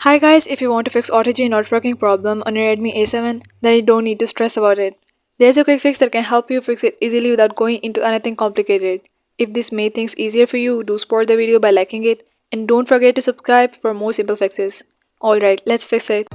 Hi guys, if you want to fix OTG not working problem on your Redmi A7, then you don't need to stress about it. There's a quick fix that can help you fix it easily without going into anything complicated. If this made things easier for you, do support the video by liking it and don't forget to subscribe for more simple fixes. Alright, let's fix it.